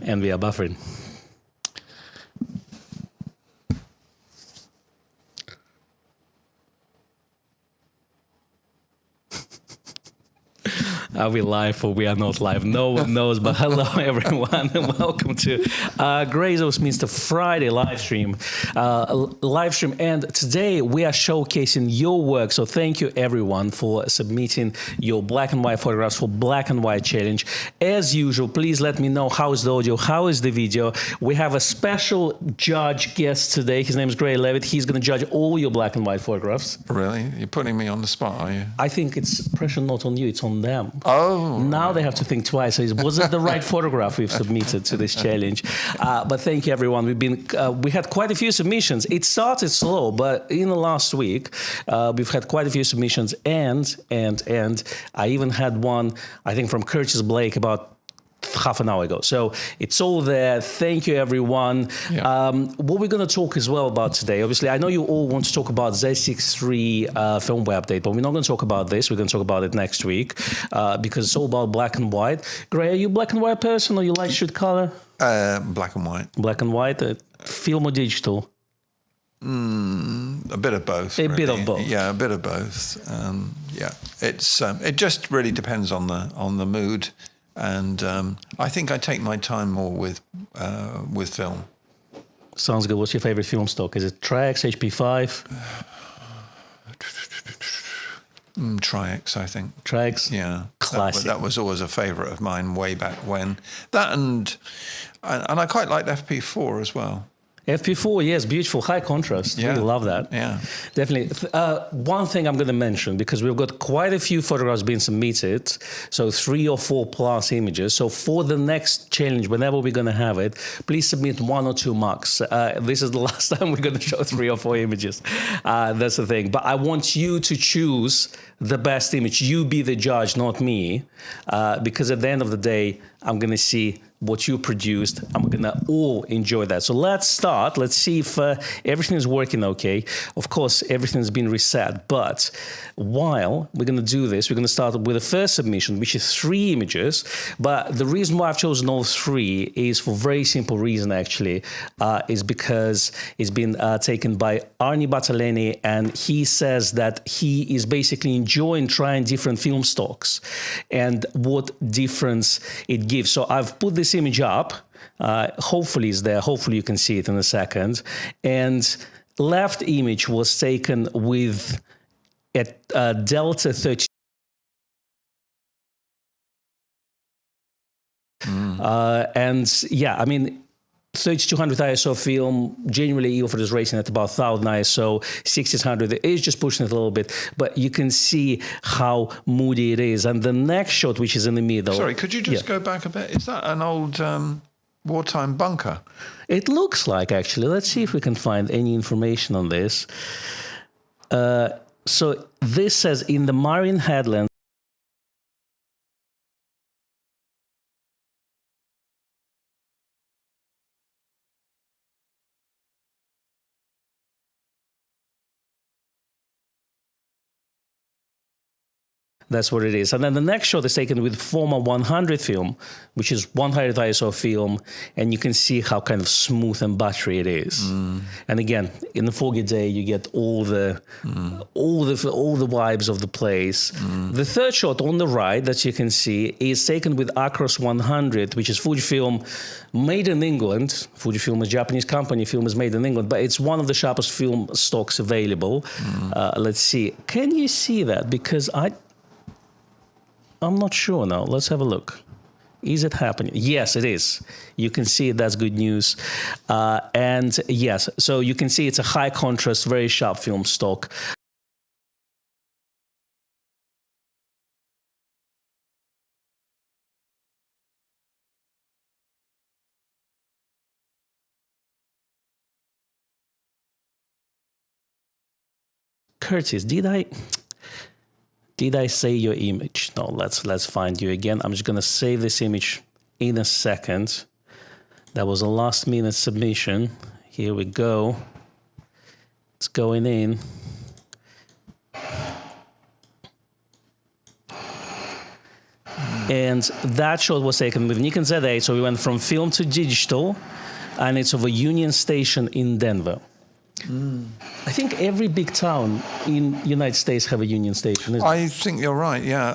And we are buffering. Are we live or we are not live? No one knows, but hello everyone and welcome to Grayzo's Mr. Friday live stream. And today we are showcasing your work. So thank you everyone for submitting your black and white photographs for Black and White Challenge. As usual, please let me know how is the audio, how is the video. We have a special judge guest today. His name is Levett. He's going to judge all your black and white photographs. Really? You're putting me on the spot, are you? I think it's pressure not on you, it's on them. Oh. Now they have to think twice. Was it the right photograph we've submitted to this challenge? But thank you, everyone. We had quite a few submissions. It started slow, but in the last week, we've had quite a few submissions. And I even had one, I think, from Curtis Blake about half an hour ago. So it's all there. Thank you, everyone. Yeah. What we're going to talk as well about today, obviously, I know you all want to talk about Z6 III firmware update, but we're not going to talk about this. We're going to talk about it next week because it's all about black and white. Gray, are you a black and white person or you like shoot color? Black and white. Black and white, film or digital? A bit of both. A bit of both. Yeah, a bit of both. Yeah, it's it just really depends on the mood. And I think I take my time more with film. Sounds good. What's your favorite film stock? Is it Tri-X, HP5? Tri-X, I think. Tri-X? Yeah. Classic. That was always a favourite of mine way back when. That and I quite liked FP4 as well. FP4, yes, beautiful, high contrast. Yeah. Really love that. Yeah. Definitely. One thing I'm going to mention, because we've got quite a few photographs being submitted, so 3 or 4 plus images. So for the next challenge, whenever we're going to have it, please submit 1 or 2 marks. This is the last time we're going to show 3 or 4 images. That's the thing. But I want you to choose the best image. You be the judge, not me, because at the end of the day, I'm going to see what you produced. I'm going to all enjoy that. So let's start. Let's see if everything is working okay. Of course, everything's been reset. But while we're going to do this, we're going to start with the first submission, which is 3 images. But the reason why I've chosen all 3 is for a very simple reason, actually, is because it's been taken by Arnie Bataleni, and he says that he is basically enjoying trying different film stocks and what difference it gives. So I've put this image up. Hopefully it's there. Hopefully you can see it in a second. And left image was taken with a Delta 30. And yeah, I mean, 3200 ISO film generally offers rating at about 1000 ISO. 1600 is just pushing it a little bit, but you can see how moody it is. And the next shot, which is in the middle. Sorry, could you just go back a bit? Is that an old wartime bunker? It looks like, actually. Let's see if we can find any information on this. So this says in the Marine Headland. That's what it is. And then the next shot is taken with former 100 film, which is 100 ISO film, and you can see how kind of smooth and buttery it is. And again, in the foggy day, you get all the vibes of the place. The third shot on the right that you can see is taken with Acros 100, which is Fujifilm, made in England. Fujifilm is a Japanese company. Film is made in England, but it's one of the sharpest film stocks available. Let's see. Can you see that? Because I'm not sure now. Let's have a look. Is it happening? Yes, it is. You can see it. That's good news. And yes, so you can see it's a high contrast, very sharp film stock. Curtis, did I say your image? No, let's find you again. I'm just going to save this image in a second. That was a last minute submission. Here we go. It's going in. And that shot was taken with Nikon Z8, so we went from film to digital, and it's of a Union Station in Denver. I think every big town in United States have a Union Station, isn't it? I think you're right. Yeah,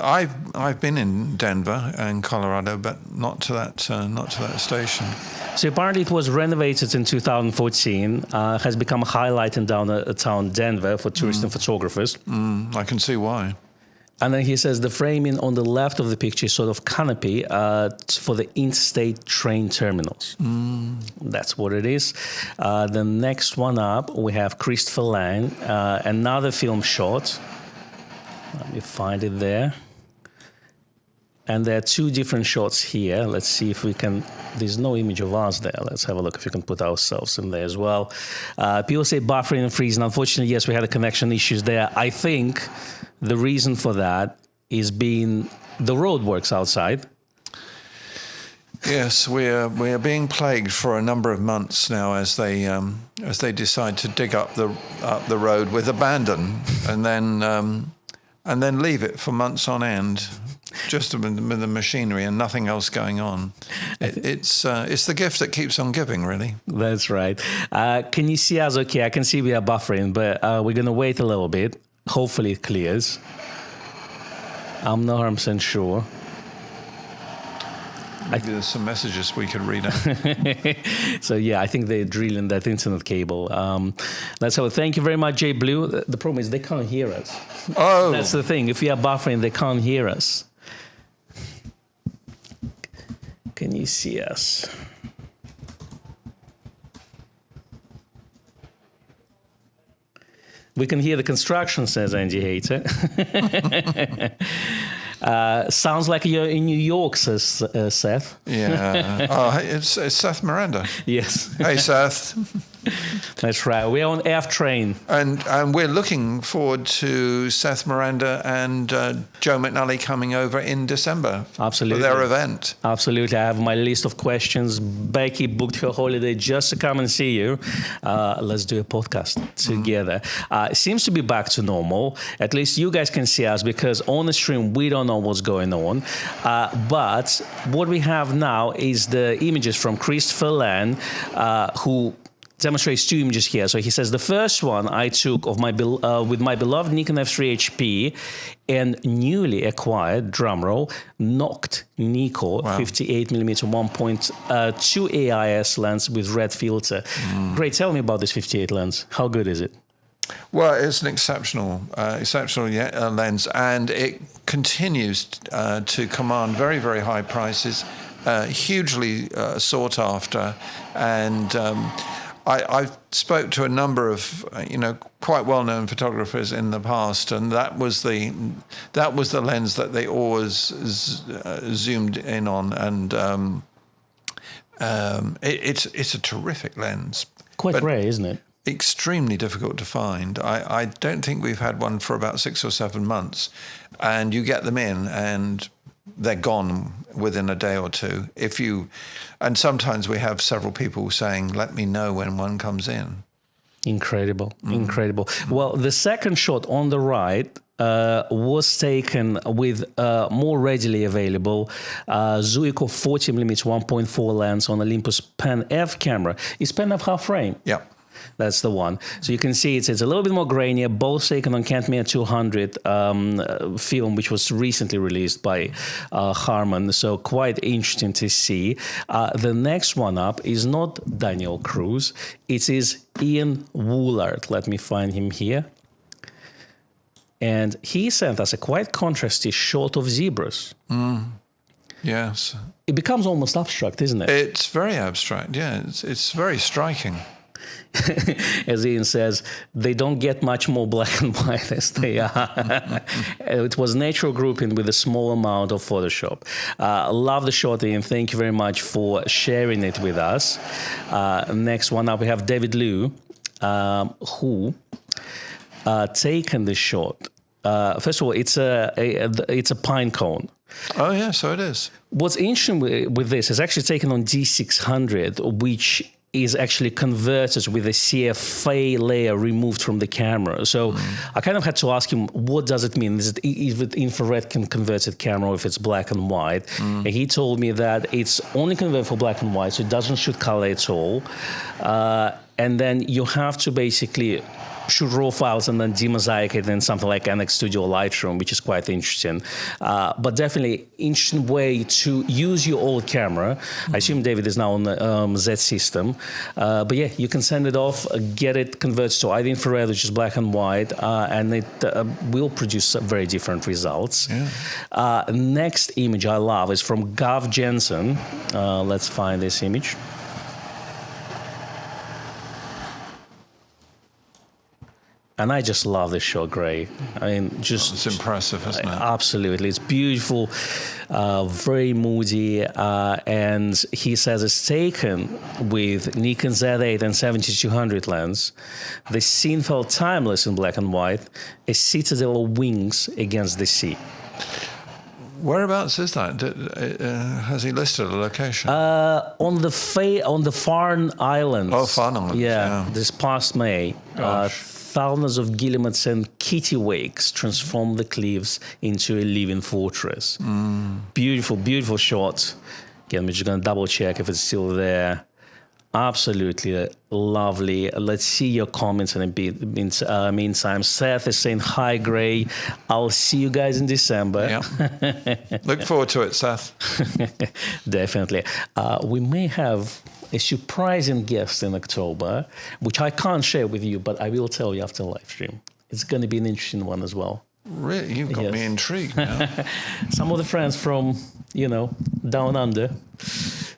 I've been in Denver and Colorado, but not to that station. So apparently it was renovated in 2014, has become a highlight in downtown Denver for tourists and photographers. I can see why. And then he says the framing on the left of the picture is sort of canopy for the interstate train terminals. That's what it is. The next one up, we have Christopher Lang, another film shot. Let me find it there. And there are two different shots here. Let's see if we can... There's no image of us there. Let's have a look if we can put ourselves in there as well. People say buffering and freezing. Unfortunately, yes, we had a connection issues there. I think the reason for that is being the roadworks outside. Yes, we are being plagued for a number of months now as they decide to dig up the road with abandon and then leave it for months on end. Just with the machinery and nothing else going on. It's the gift that keeps on giving, really. That's right. Can you see us okay? I can see we are buffering, but we're going to wait a little bit. Hopefully it clears. I'm not 100% sure. Maybe there's some messages we could read out. So, yeah, I think they're drilling that internet cable. Let's have a thank you very much, Jay Blue. The problem is they can't hear us. Oh! That's the thing. If we are buffering, they can't hear us. Can you see us? We can hear the construction, says Andy Hater. Sounds like you're in New York, says Seth. Yeah. Oh, it's Seth Miranda. Yes. Hey, Seth. That's right. We're on F Train. And we're looking forward to Seth Miranda and Joe McNally coming over in December. Absolutely. For their event. Absolutely. I have my list of questions. Becky booked her holiday just to come and see you. Let's do a podcast together. It seems to be back to normal. At least you guys can see us because on the stream, we don't know what's going on. But what we have now is the images from Christopher Lang, who demonstrates two images here. So he says the first one I took of my with my beloved Nikon F3 HP and newly acquired, drumroll, knocked Nikon 58mm 1.2 AIS lens with red filter. Great. Tell me about this 58 lens. How good is it? Well, it's an exceptional lens, and it continues to command very, very high prices, hugely sought after, and I spoke to a number of quite well-known photographers in the past, and that was the lens that they always zoomed in on, and it's a terrific lens. Quite rare, isn't it? Extremely difficult to find. I don't think we've had one for about 6 or 7 months, and you get them in and they're gone within a day or two. And sometimes we have several people saying, "Let me know when one comes in." Incredible. Well, the second shot on the right was taken with more readily available Zuiko 40mm 1.4 lens on Olympus Pen F camera. Is Pen F half frame? Yeah. That's the one. So you can see it's a little bit more grainier, both taken on Cantamir 200 film, which was recently released by Harman. So quite interesting to see. The next one up is not Daniel Cruz. It is Ian Woolard. Let me find him here. And he sent us a quite contrasty shot of zebras. Yes. It becomes almost abstract, isn't it? It's very abstract, yeah. It's very striking. As Ian says, they don't get much more black and white as they are. It was natural grouping with a small amount of Photoshop. Love the shot, Ian. Thank you very much for sharing it with us. Next one up, we have David Liu, who taken the shot. First of all, it's a pine cone. Oh, yeah, so it is. What's interesting with this is actually taken on D600, which is actually converted with a CFA layer removed from the camera. So I kind of had to ask him, what does it mean? Is it infrared converted camera or if it's black and white? And he told me that it's only converted for black and white, so it doesn't shoot color at all. And then you have to basically shoot raw files and then demosaic it in something like NX Studio or Lightroom, which is quite interesting. But definitely interesting way to use your old camera. I assume David is now on the Z system. But yeah, you can send it off, get it converted to either infrared, which is black and white, and it will produce very different results. Yeah. Next image I love is from Gav Jensen. Let's find this image. And I just love this shot, Gray. I mean, just... It's impressive, isn't it? Absolutely. It's beautiful, very moody, and he says it's taken with Nikon Z8 and 70-200 lens. The scene felt timeless in black and white, a citadel of wings against the sea. Whereabouts is that? Has he listed a location? On the Farne Islands. Oh, Farne Islands. Yeah, this past May. Thousands of guillemots and kittiwakes transform the cliffs into a living fortress. Beautiful, beautiful shot. Again, we're just going to double check if it's still there. Absolutely lovely. Let's see your comments in a bit. Meantime, Seth is saying, hi, Gray. I'll see you guys in December. Yeah. Look forward to it, Seth. Definitely. We may have a surprising guest in October, which I can't share with you, but I will tell you after the live stream. It's going to be an interesting one as well. Really? You've got me intrigued now. Some of the friends from, down under.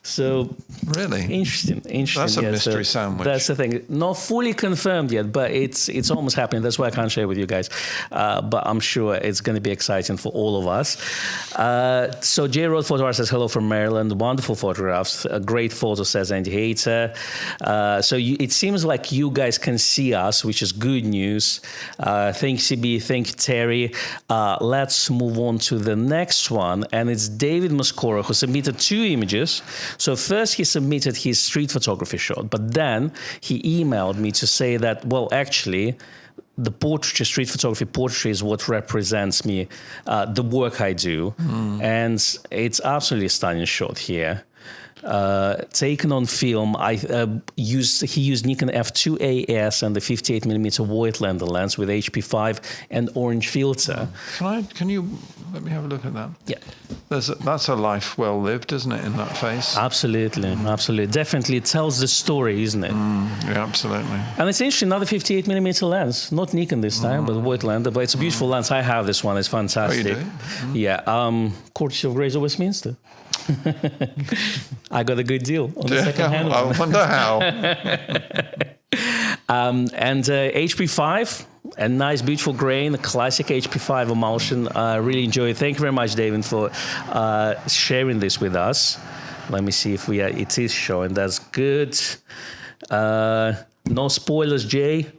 So really interesting. That's a mystery sandwich. That's the thing. Not fully confirmed yet, but it's almost happening. That's why I can't share with you guys. But I'm sure it's going to be exciting for all of us. So J Road Photo Art says hello from Maryland. Wonderful photographs. A great photo, says Andy Hater. It seems like you guys can see us, which is good news. Thank CB. Thank Terry. Let's move on to the next one, and it's David Moscora, who submitted 2 images. So first he submitted his street photography shot, but then he emailed me to say that, well, actually, the portraiture, street photography portraiture is what represents me, the work I do. And it's absolutely a stunning shot here. Taken on film, he used Nikon f2.8s and the 58mm wide lens lens with HP5 and orange filter. Can you let me have a look at that? Yeah. That's a life well lived, isn't it, in that face? Absolutely, absolutely. Definitely it tells the story, isn't it? Yeah, absolutely. And it's interesting, another 58mm lens, not Nikon this time, but wide lens. But it's a beautiful lens. I have this one. It's fantastic. Oh, you do? Yeah. Courtesy of Grazer Westminster. I got a good deal on the second-hand one. I wonder how. And HP5, a nice, beautiful grain, a classic HP5 emulsion. Really enjoy it. Thank you very much, David, for sharing this with us. Let me see if it is showing. That's good. No spoilers, Jay.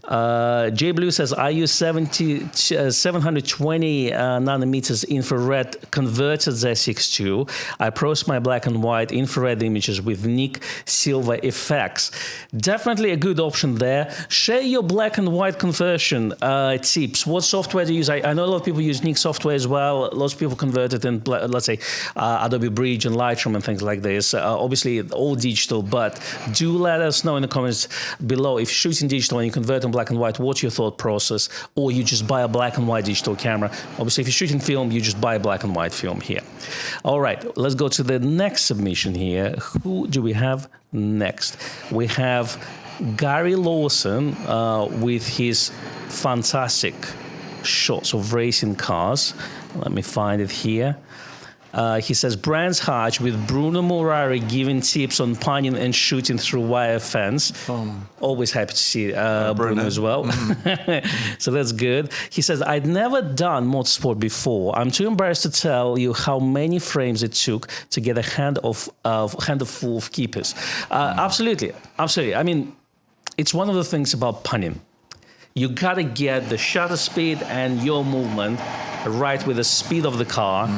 J Blue says, I use 720 nanometers infrared converted Z6 II. I process my black and white infrared images with Nik Silver effects. Definitely a good option there. Share your black and white conversion tips. What software do you use? I know a lot of people use Nik software as well. Lots of people convert it in, let's say, Adobe Bridge and Lightroom and things like this. Obviously, all digital, but do let us know in the comments below if you're shooting digital and you convert in black and white, what's your thought process, or you just buy a black and white digital camera. Obviously, if you're shooting film, you just buy a black and white film here. All right, let's go to the next submission here. Who do we have next? We have Gary Lawson with his fantastic shots of racing cars. Let me find it here. He says, Brands Hatch with Bruno Murari giving tips on panning and shooting through wire fence. Always happy to see Bruno as well. So that's good. He says, I'd never done motorsport before. I'm too embarrassed to tell you how many frames it took to get a handful of keepers. Absolutely. Absolutely. I mean, it's one of the things about panning. You got to get the shutter speed and your movement right with the speed of the car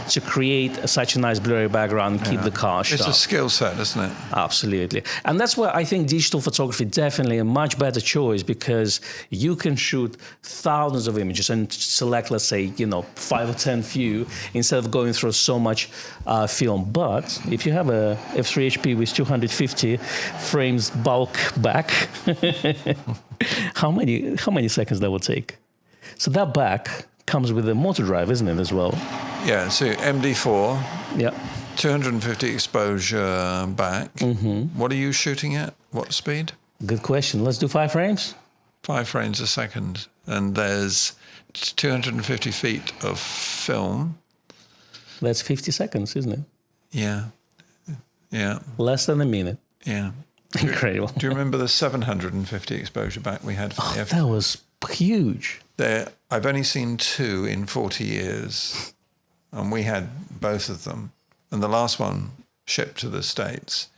to create such a nice blurry background and keep the car sharp. It's a skill set, isn't it? Absolutely. And that's why I think digital photography definitely a much better choice, because you can shoot thousands of images and select, let's say, 5 or 10 few instead of going through so much film. But if you have a f3 HP with 250 frames bulk back, how many seconds that would take? So that back comes with a motor drive, isn't it, as well? Yeah, so MD4. Yeah. 250 exposure back. What are you shooting at? What speed? Good question. Let's do 5 frames. 5 frames a second. And there's 250 feet of film. That's 50 seconds, isn't it? Yeah. Yeah. Less than a minute. Yeah. Incredible. Do you remember the 750 exposure back we had for the F? That was huge. I've only seen 2 in 40 years, and we had both of them. And the last one shipped to the States.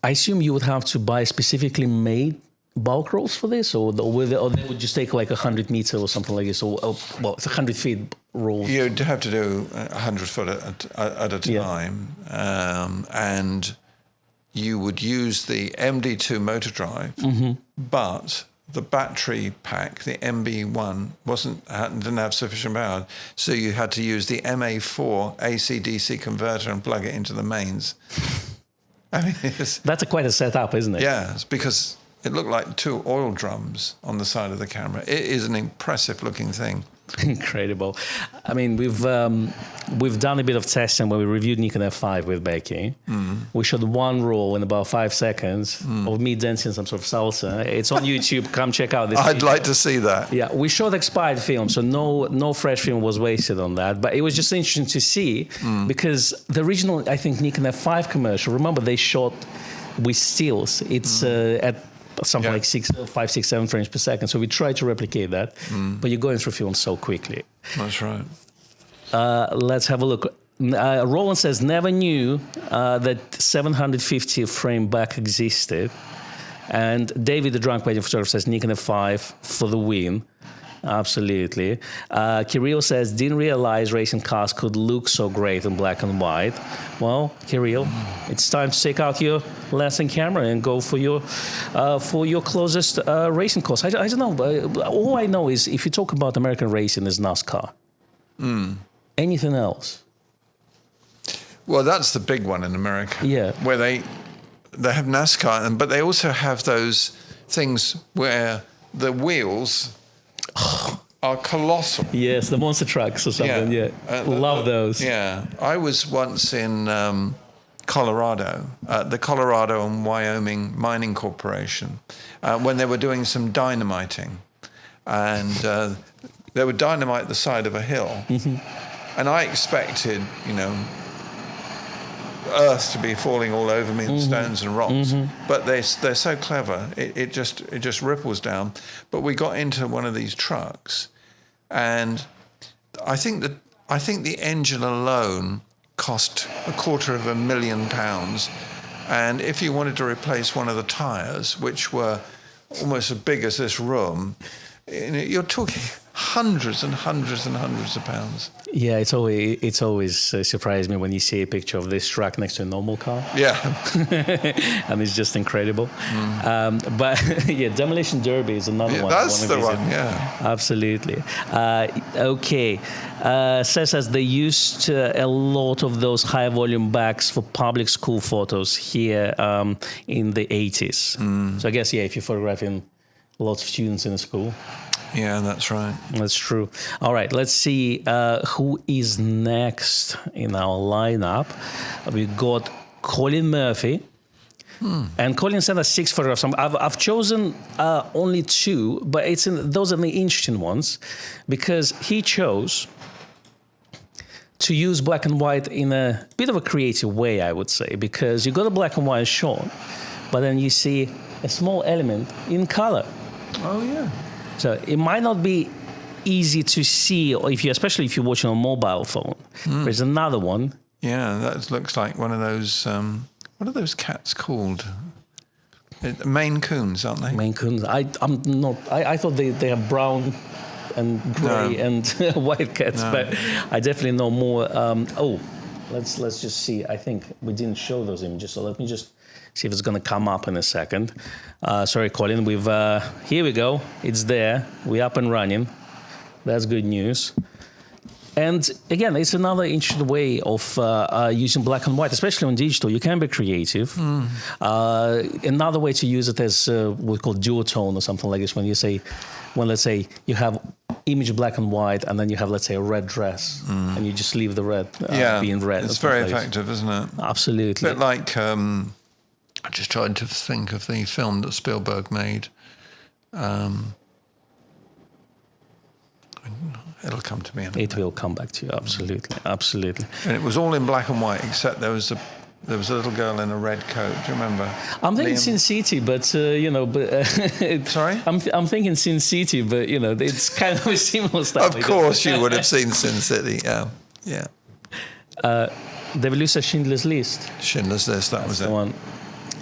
I assume you would have to buy specifically made bulk rolls for this, or they would just take like 100 meters or something like this, or it's 100 feet rolls. You'd have to do 100 foot at a time, and you would use the MD2 motor drive, but the battery pack, the MB1, didn't have sufficient power, so you had to use the MA4 AC/DC converter and plug it into the mains. I mean, that's quite a setup, isn't it? Yeah, it's because it looked like 2 oil drums on the side of the camera. It is an impressive-looking thing. Incredible. I mean, we've done a bit of testing when we reviewed Nikon F5 with Becky. We shot one roll in about 5 seconds of me dancing some sort of salsa. It's on YouTube. Come check out this. I'd like to see that. Yeah, we shot expired film, so no fresh film was wasted on that. But it was just interesting to see because the original, I think, Nikon F5 commercial, remember they shot with stills. It's at something like 5, 6, 7 frames per second. So we try to replicate that, but you're going through film so quickly. That's right. Let's have a look. Roland says, never knew that 750 frame back existed. And David, the drunk wedding photographer, says Nikon F5 for the win. Absolutely. Kirill says, didn't realize racing cars could look so great in black and white. Well, Kirill, it's time to take out your Lansing camera and go for your closest racing course. I don't know. All I know is if you talk about American racing, is NASCAR. Anything else? Well, that's the big one in America. Yeah. Where they have NASCAR, but they also have those things where the wheels are colossal. Yes, the monster trucks or something. Yeah, love those. Yeah, I was once in Colorado, the Colorado and Wyoming Mining Corporation, when they were doing some dynamiting, and they would dynamite the side of a hill, and I expected, earth to be falling all over me and stones and rocks, but they're so clever. It just ripples down. But we got into one of these trucks, and I think the engine alone cost £250,000, and if you wanted to replace one of the tires, which were almost as big as this room, you're talking hundreds and hundreds and hundreds of pounds. Yeah, it's always surprised me when you see a picture of this truck next to a normal car. Yeah. And it's just incredible. But yeah, Demolition Derby is another one. That's the one, yeah. Absolutely. Okay. Says they used a lot of those high volume backs for public school photos here in the 80s. So I guess, if you're photographing lots of students in a school. Yeah, that's right. That's true. All right, let's see who is next in our lineup. We've got Colin Murphy. And Colin sent us 6 photographs. I've chosen only 2, but those are the interesting ones because he chose to use black and white in a bit of a creative way, I would say, because you got a black and white shot, but then you see a small element in color. Oh, yeah. So it might not be easy to see, or especially if you're watching on a mobile phone. There's another one. Yeah, that looks like one of those. What are those cats called? Maine Coons, aren't they? Maine Coons. I'm not. I thought they have brown and grey and white cats, but I definitely know more. Let's just see. I think we didn't show those images, so let me just see if it's going to come up in a second. Sorry, Colin. Here we go. It's there. We're up and running. That's good news. And again, it's another interesting way of using black and white, especially on digital. You can be creative. Another way to use it is what we call duotone or something like this. When let's say you have image black and white, and then you have, let's say, a red dress, and you just leave the red being red. It's very effective, isn't it? Absolutely. A bit like, I'm just trying to think of the film that Spielberg made. It'll come to me. It will come back to you, absolutely. And it was all in black and white, except there was a little girl in a red coat. Do you remember? I'm thinking Sin City, but Sorry? I'm thinking Sin City, but it's kind of a similar stuff. Of course, you would have seen Sin City. Yeah. They released a Schindler's List. Schindler's List. That was the one.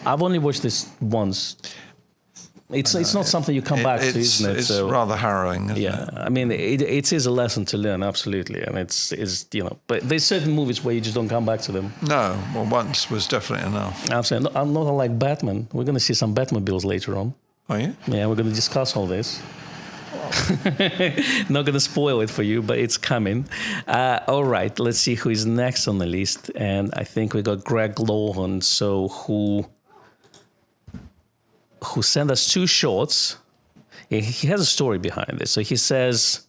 I've only watched this once. It's not something you come back to, isn't it? It's rather harrowing, isn't it? I mean, it is a lesson to learn, absolutely. And it's but there's certain movies where you just don't come back to them. No, well, once was definitely enough. Absolutely. I'm not like Batman. We're going to see some Batmobiles later on. Are you? Yeah, we're going to discuss all this. Not going to spoil it for you, but it's coming. All right, let's see who is next on the list. And I think we got Greg Lohan, who sent us 2 shorts. He has a story behind this. So he says,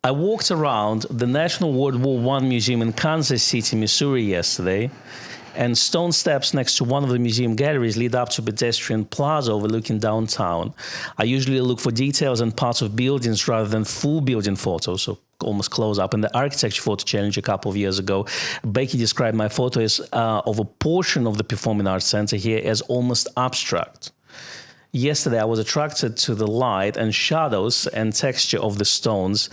I walked around the National World War I Museum in Kansas City, Missouri yesterday, and stone steps next to one of the museum galleries lead up to pedestrian plaza overlooking downtown. I usually look for details and parts of buildings rather than full building photos, so almost close up. In the architecture photo challenge a couple of years ago, Becky described my photo as of a portion of the Performing Arts Center here as almost abstract. Yesterday, I was attracted to the light and shadows and texture of the stones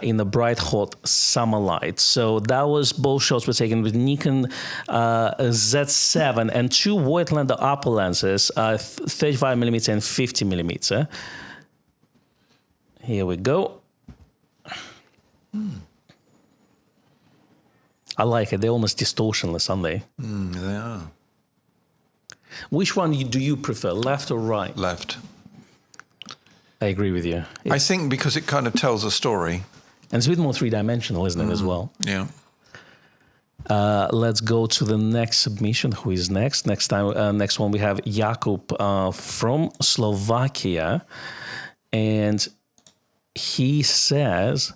in the bright, hot summer light. So that was, both shots were taken with Nikon Z7 and 2 Voigtlander upper lenses, 35mm and 50mm. Here we go. I like it. They're almost distortionless, aren't they? They are. Which one do you prefer, left or right? Left. I agree with you. I think because it kind of tells a story. And it's a bit more three-dimensional, isn't it, as well? Yeah. Let's go to the next submission. Who is next? Next one we have Jakub from Slovakia. And he says...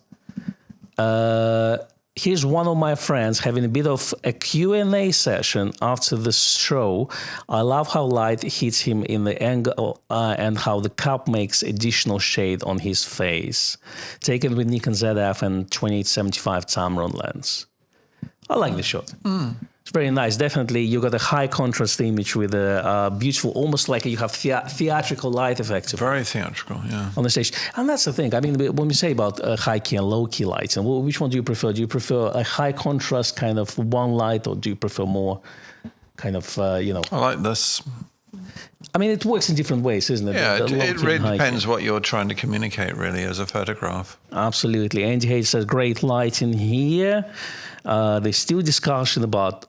here's one of my friends having a bit of a Q&A session after the show. I love how light hits him in the angle and how the cup makes additional shade on his face. Taken with Nikon ZF and 2875 Tamron lens. I like the shot. It's very nice. Definitely, you got a high contrast image with a beautiful, almost like you have theatrical light effects. Very theatrical, yeah. On the stage. And that's the thing. I mean, when we say about high key and low key lights, and which one do you prefer? Do you prefer a high contrast kind of one light, or do you prefer more kind of, I like this. I mean, it works in different ways, isn't it? Yeah, it really depends what you're trying to communicate, really, as a photograph. Absolutely. Andy Hayes says, great light in here. There's still discussion about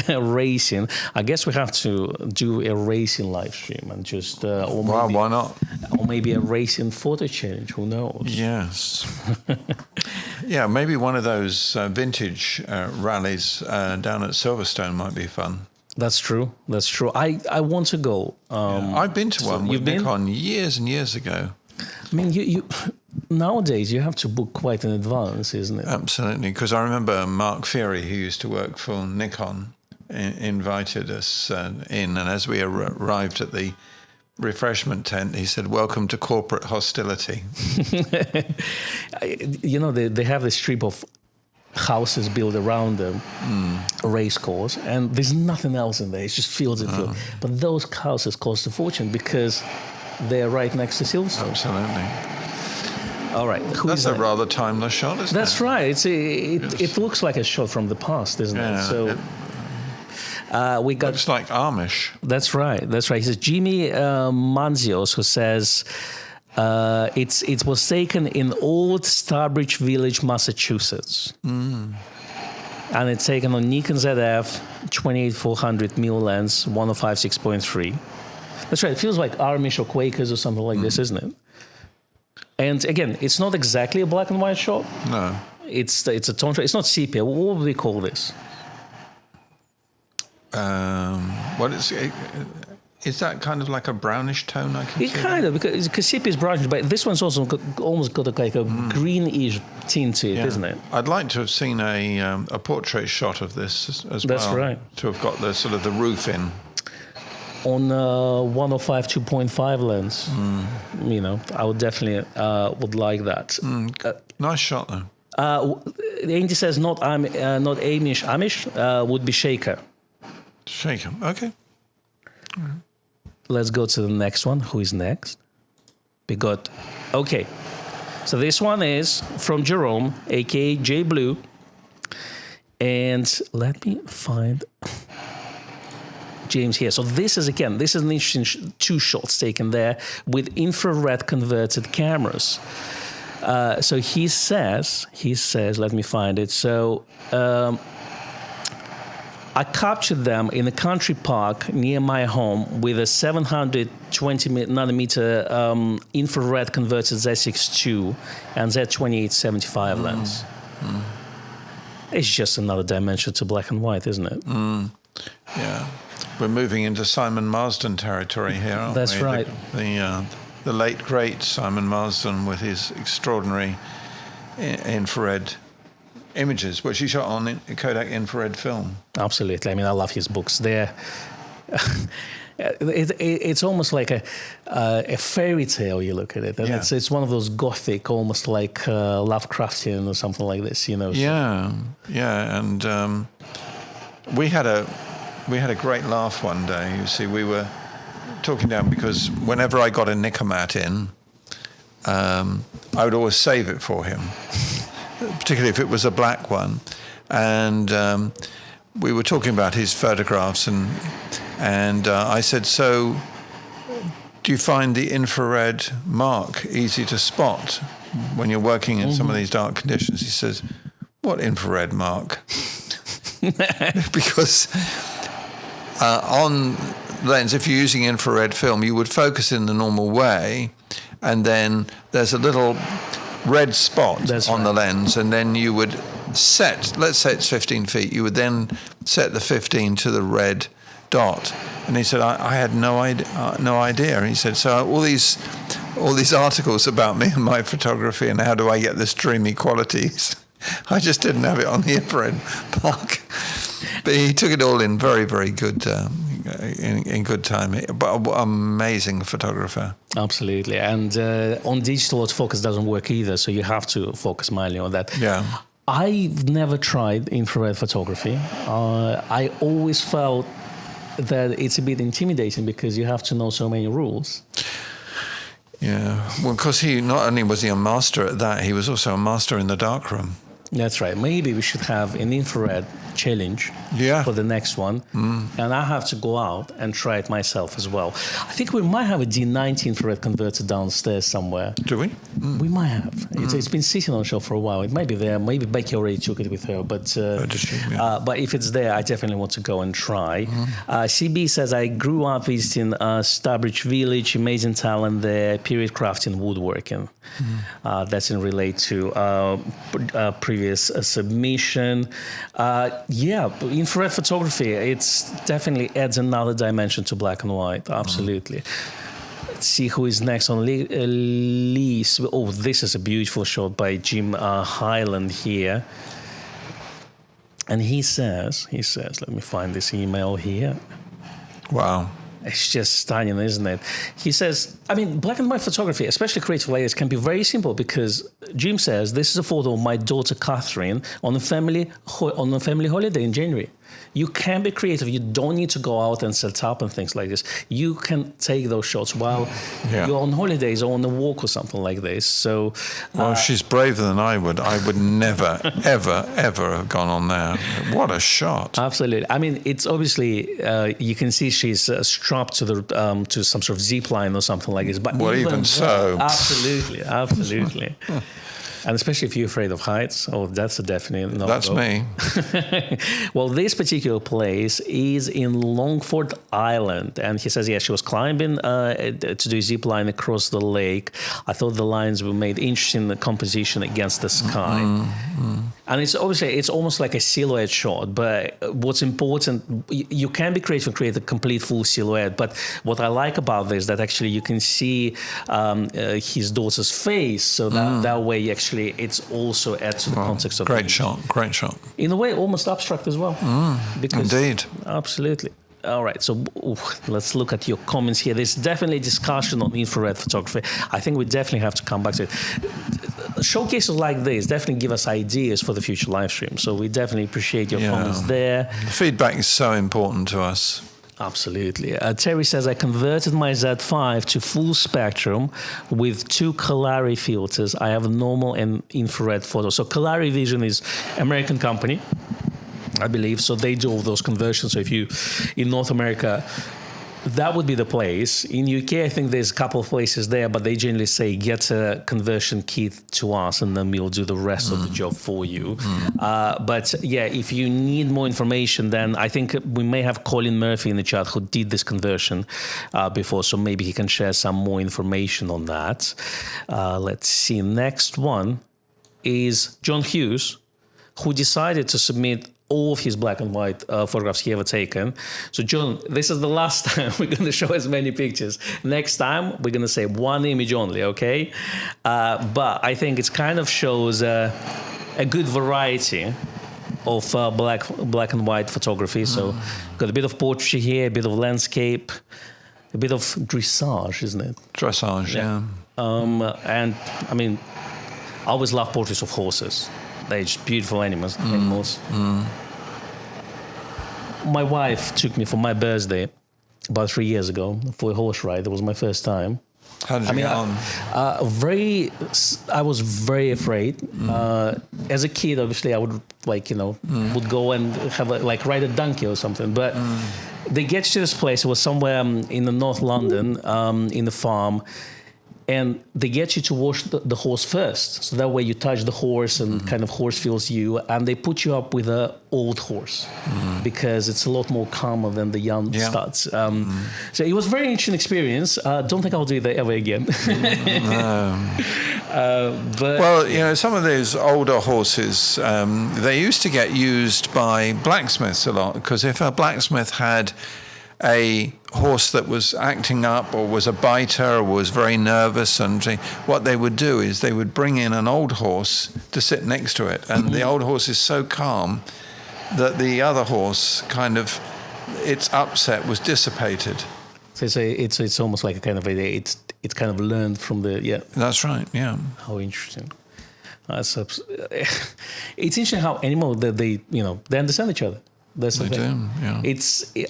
racing. I guess we have to do a racing live stream and just... why not? Or maybe a racing photo challenge, who knows? Yes. Yeah, maybe one of those vintage rallies down at Silverstone might be fun. That's true. That's true. I want to go. I've been to one with Nikon years and years ago. I mean, you nowadays you have to book quite in advance, isn't it? Absolutely, because I remember Mark Fury, who used to work for Nikon, invited us in, and as we arrived at the refreshment tent, he said, "Welcome to corporate hostility." They have this strip of houses built around the race course, and there's nothing else in there. It's just fields and fields. But those houses cost a fortune because they're right next to Silverstone. Absolutely. All right. That's a rather timeless shot, isn't it? That's right. It looks like a shot from the past, doesn't it? So we got. Looks like Amish. That's right. That's right. He says Jimmy Manzios, who says, It was taken in Old Starbridge Village, Massachusetts. And it's taken on Nikon ZF 28-400mm lens, 105 6.3. That's right. It feels like Amish or Quakers or something like this, isn't it? And again, it's not exactly a black and white shot. No. It's a tone. It's not sepia. What would we call this? What is that kind of like a brownish tone? I can It kind of, because sepia is brownish, but this one's also almost got like a greenish tint to it, isn't it? I'd like to have seen a portrait shot of this as well. That's right. To have got the sort of the roof in. On 105 2.5 lens, you know, I would definitely would like that. Nice shot though. Andy says not Amish, would be Shaker. Shaker. Okay. Let's go to the next one. Who is next? We got, okay. So this one is from Jerome, aka J Blue. And let me find James here. So this is an interesting two shots taken there with infrared converted cameras. So he says, let me find it. So I captured them in a country park near my home with a 720 nanometer infrared converted Z6 II and Z28-75 lens. It's just another dimension to black and white, isn't it? Yeah. We're moving into Simon Marsden territory here, aren't That's we? right. The late, great Simon Marsden with his extraordinary infrared images, which he shot on Kodak infrared film. Absolutely. I mean, I love his books. It's almost like a fairy tale, you look at it. And it's one of those gothic, almost like Lovecraftian or something like this, you know. Yeah. And we had a great laugh one day. You see, we were talking down because whenever I got a Nikon in, I would always save it for him, particularly if it was a black one. And we were talking about his photographs, and I said, so do you find the infrared mark easy to spot when you're working in some of these dark conditions? He says, what infrared mark? Because on lens, if you're using infrared film, you would focus in the normal way, and then there's a little red spot the lens, and then you would set, let's say it's 15 feet, you would then set the 15 to the red dot. And he said, I had no idea. And he said, so all these articles about me and my photography and how do I get this dreamy qualities, I just didn't have it on the infrared mark. But he took it all in very, very good, in good time. But amazing photographer. Absolutely. And on digital, autofocus doesn't work either, so you have to focus manually on that. Yeah. I've never tried infrared photography. I always felt that it's a bit intimidating because you have to know so many rules. Yeah. Well, because he not only was he a master at that, he was also a master in the darkroom. That's right. Maybe we should have an infrared challenge for the next one. And I have to go out and try it myself as well. I think we might have a D90 infrared converter downstairs somewhere. Do we? We might have. It's been sitting on the shelf for a while. It might be there. Maybe Becky already took it with her. But but if it's there, I definitely want to go and try. CB says, I grew up visiting Starbridge Village, amazing talent there, period crafting, woodworking. That's in relate to previous submission. Infrared photography, it's definitely adds another dimension to black and white. Absolutely. Let's see who is next on Lee's. Oh, this is a beautiful shot by Jim Highland here. And he says, let me find this email here. Wow. It's just stunning, isn't it? He says, I mean, black and white photography, especially creative layers, can be very simple because Jim says, this is a photo of my daughter Catherine on a family holiday in January. You can be creative. You don't need to go out and set up and things like this. You can take those shots while you're on holidays or on a walk or something like this. So, well, she's braver than I would. I would never, ever, ever have gone on there. What a shot! Absolutely. I mean, it's obviously you can see she's strapped to the to some sort of zip line or something like this. But well, even so, absolutely, absolutely. And especially if you're afraid of heights, that's a definite no. That's me. Well, this particular place is in Longford Island, and he says, she was climbing to do a zip line across the lake. I thought the lines were made interesting, the composition against the sky. And it's obviously, it's almost like a silhouette shot, but what's important, you can be creative and create a complete full silhouette, but what I like about this, that actually you can see his daughter's face, so that way actually it's also adds to the context of great shot. In a way, almost abstract as well. Because, indeed. Absolutely. All right, so let's look at your comments here. There's definitely discussion on infrared photography. I think we definitely have to come back to it. Showcases like this definitely give us ideas for the future live stream. So we definitely appreciate your comments there. The feedback is so important to us. Absolutely. Terry says, I converted my Z5 to full spectrum with 2 Kalari filters. I have normal and infrared photos. So Kalari Vision is American company, I believe. So they do all those conversions. So if you, in North America, that would be the place. In UK, I think there's a couple of places there, but they generally say, get a conversion kit to us and then we'll do the rest of the job for you. But yeah, if you need more information, then I think we may have Colin Murphy in the chat who did this conversion before, so maybe he can share some more information on that. Let's see, next one is John Hughes, who decided to submit all of his black and white photographs he ever taken. So John, this is the last time we're going to show as many pictures. Next time we're going to say 1 image only, okay? But I think it kind of shows a good variety of black and white photography. So got a bit of portraiture here, a bit of landscape, a bit of dressage, isn't it? Dressage, yeah. And I mean, I always love portraits of horses. They're just beautiful animals. My wife took me for my birthday about 3 years ago for a horse ride. That was my first time. How did you get on? I was very afraid. As a kid, obviously, I would would go and have ride a donkey or something. But they get to this place. It was somewhere in the North London, in the farm. And they get you to wash the horse first. So that way you touch the horse and kind of horse feels you. And they put you up with an old horse because it's a lot more calmer than the young studs. So it was a very interesting experience. Don't think I'll do that ever again. But well, some of those older horses, they used to get used by blacksmiths a lot, because if a blacksmith had a horse that was acting up or was a biter or was very nervous, and what they would do is they would bring in an old horse to sit next to it, and the old horse is so calm that the other horse its upset was dissipated. So it's almost like a kind of it's kind of learned from the That's right. Yeah. How interesting. It's interesting how animals they understand each other. That's the thing.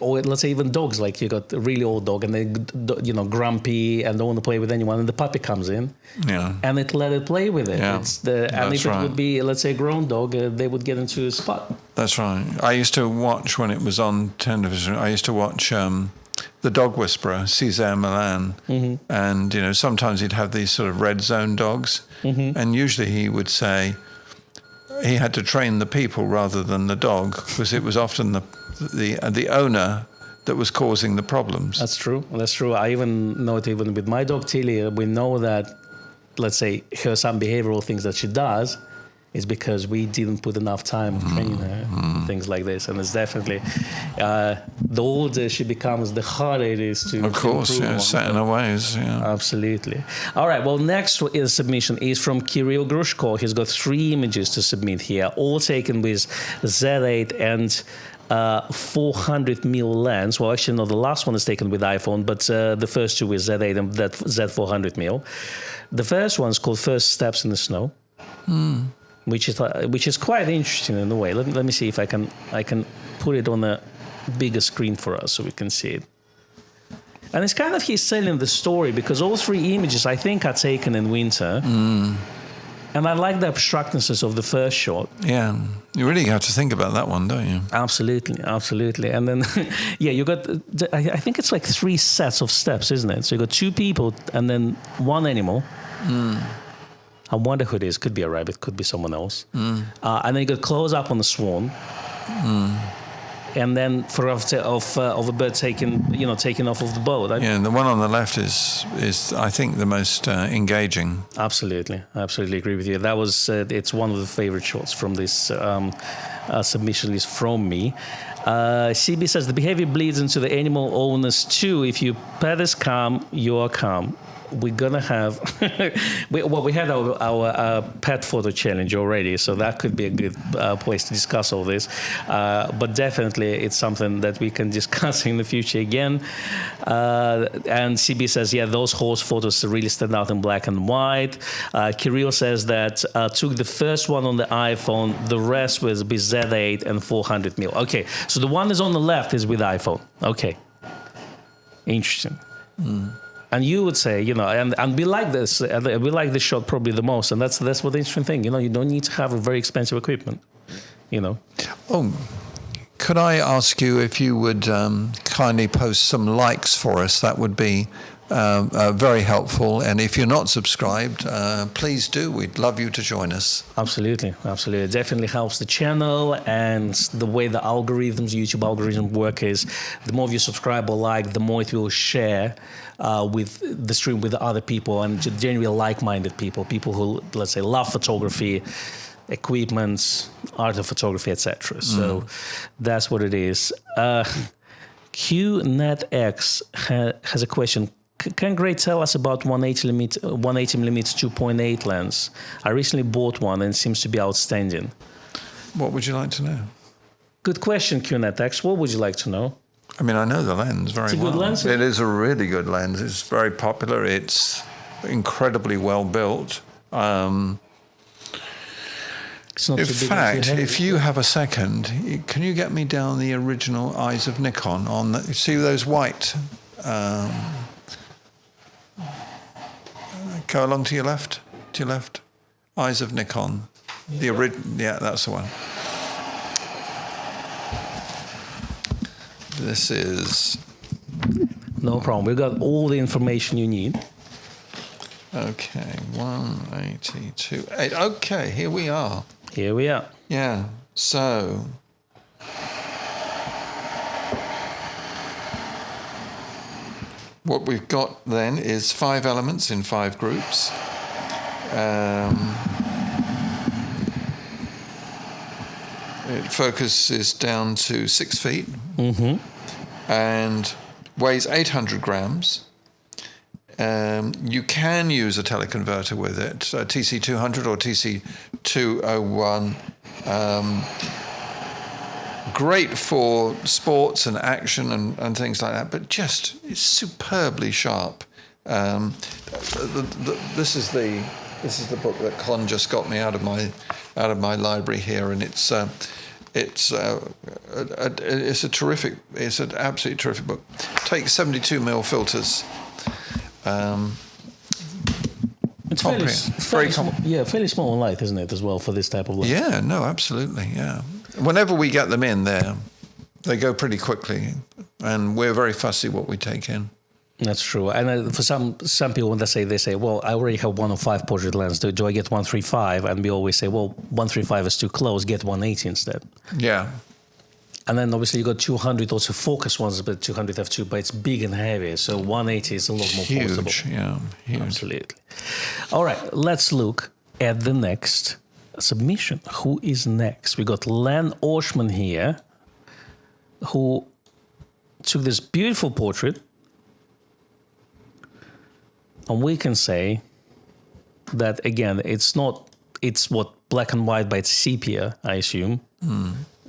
Or let's say even dogs, like you got a really old dog and they, grumpy and don't want to play with anyone, and the puppy comes in, and let it play with it. Yeah. And if it would be, let's say, a grown dog, they would get into a spot. That's right. I used to watch, when it was on television, I used to watch The Dog Whisperer, Cesar Millan, and sometimes he'd have these sort of red zone dogs, and usually he would say he had to train the people rather than the dog, because it was often the owner that was causing the problems. That's true. I even know it even with my dog Tilly. We know that, let's say, some behavioral things that she does is because we didn't put enough time training her, things like this. And it's definitely, the older she becomes, the harder it is to Of course, set in her ways, Absolutely. All right, well, next submission is from Kirill Grushko. He's got 3 images to submit here, all taken with Z8 and 400mm lens. Well, actually, no, the last one is taken with iPhone, but the first 2 with Z8 and that Z400mm. The first one's called First Steps in the Snow. Which is quite interesting in a way. Let me see if I can put it on a bigger screen for us so we can see it. And it's kind of he's telling the story because all three images, I think, are taken in winter. And I like the abstractnesses of the first shot. Yeah, you really have to think about that one, don't you? Absolutely, absolutely. And then, yeah, you got, I think it's like 3 sets of steps, isn't it? So you got 2 people and then 1 animal. I wonder who it is. Could be a rabbit, could be someone else. And then you got close up on the swan. And then photograph of a bird taken off of the boat. Yeah, and the one on the left is I think the most engaging. Absolutely agree with you. That was it's one of the favorite shots from this submission list from me. CB says the behavior bleeds into the animal owners too. If you pet is calm, you are calm. We're gonna have we had our pet photo challenge already, so that could be a good place to discuss all this. But definitely, it's something that we can discuss in the future again. And CB says, yeah, those horse photos really stand out in black and white. Kirill says that took the first one on the iPhone, the rest was with Z8 and 400mm. Okay, so the one is on the left is with iPhone. Okay, interesting. And you would say, and we like this. We like this shot probably the most, and that's what the interesting thing. You don't need to have a very expensive equipment. Oh, could I ask you if you would kindly post some likes for us? That would be very helpful. And if you're not subscribed, please do. We'd love you to join us. Absolutely. It definitely helps the channel, and the way the YouTube algorithm work is the more you subscribe or like, the more it will share with the stream with other people, and generally like-minded people who, let's say, love photography, equipment, art of photography, etc. So that's what it is. QNetX has a question. Can Gray tell us about 180mm 2.8 lens? I recently bought one and it seems to be outstanding. What would you like to know? Good question, QNetX. What would you like to know? I mean, I know the lens very well. It's a good lens? It is a really good lens. It's very popular. It's incredibly well built. It's not In too big, fact, too heavy. if you have a second, can you get me down the original eyes of Nikon on the, you see those white? Go along to your left. Eyes of Nikon. Yeah, that's the one. This is... No problem. We've got all the information you need. Okay, 180.2.8. Okay, here we are. Here we are. Yeah, so... What we've got then is 5 elements in 5 groups. It focuses down to 6 feet and weighs 800 grams. You can use a teleconverter with it, TC200 or TC201. Great for sports and action and things like that, but just it's superbly sharp. This is the book that Con just got me out of my library here, and it's an absolutely terrific book. Takes 72mm filters. It's fairly small and light, isn't it, as well, for this type of lens? Yeah, no, absolutely, yeah. Whenever we get them in there, they go pretty quickly, and we're very fussy what we take in. That's true. And for some people, when they say, well, I already have 105 portrait lens. Do I get 135? And we always say, well, 135 is too close. Get 180 instead. Yeah. And then obviously you got 200 also focus ones, but 200 f2, but it's big and heavy. So 180 is a lot more portable. Yeah, huge. Absolutely. All right, let's look at the next submission. Who is next? We got Len Oshman here, who took this beautiful portrait. And we can say that, again, it's what black and white, but it's sepia, I assume.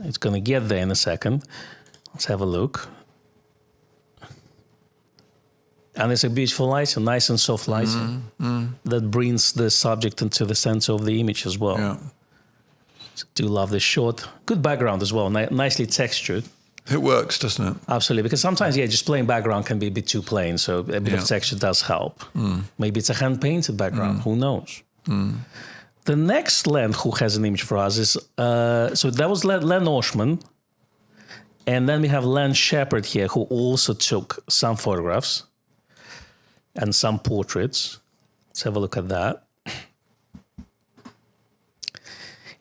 It's going to get there in a second. Let's have a look. And it's a beautiful light, a nice and soft light that brings the subject into the center of the image as well. Yeah. Do love this shot. Good background as well, nicely textured. It works, doesn't it? Absolutely, because sometimes, just plain background can be a bit too plain, so a bit of texture does help. Maybe it's a hand-painted background, who knows? The next Len who has an image for us is, so that was Len Oshman, and then we have Len Shepard here, who also took some photographs and some portraits. Let's have a look at that.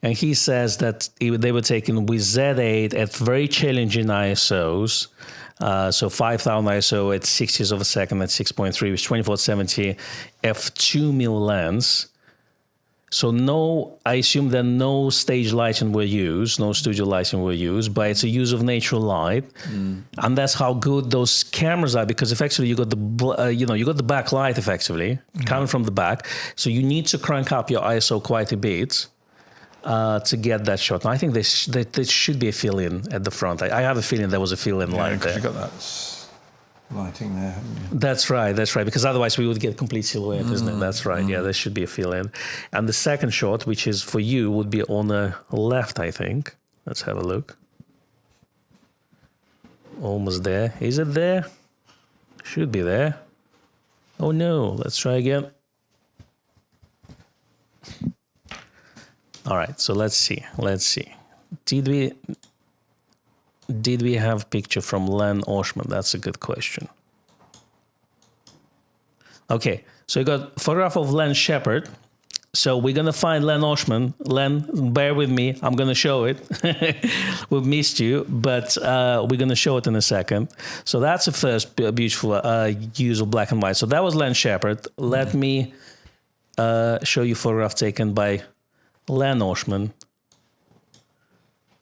And he says that they were taken with Z8 at very challenging ISOs. So 5000 ISO at 60th of a second at 6.3 with 2470 f2 lens. So I assume that no stage lighting were used, no studio lighting were used, but it's a use of natural light, and that's how good those cameras are. Because effectively you got the backlight effectively coming from the back, so you need to crank up your ISO quite a bit to get that shot. And I think there should be a fill-in at the front. I have a feeling there was a fill-in light there. You got that lighting there, haven't you? That's right, because otherwise we would get complete silhouette, isn't it? That's right, there should be a fill-in. And the second shot, which is for you, would be on the left, I think. Let's have a look. Almost there. Is it there? Should be there. Oh no, let's try again. All right, so let's see. Did we have picture from Len Oshman? That's a good question. Okay, so you got photograph of Len Shepard. So we're going to find Len Oshman. Len, bear with me. I'm going to show it. We've missed you, but we're going to show it in a second. So that's the first beautiful use of black and white. So that was Len Shepard. Let me show you photograph taken by Len Oshman.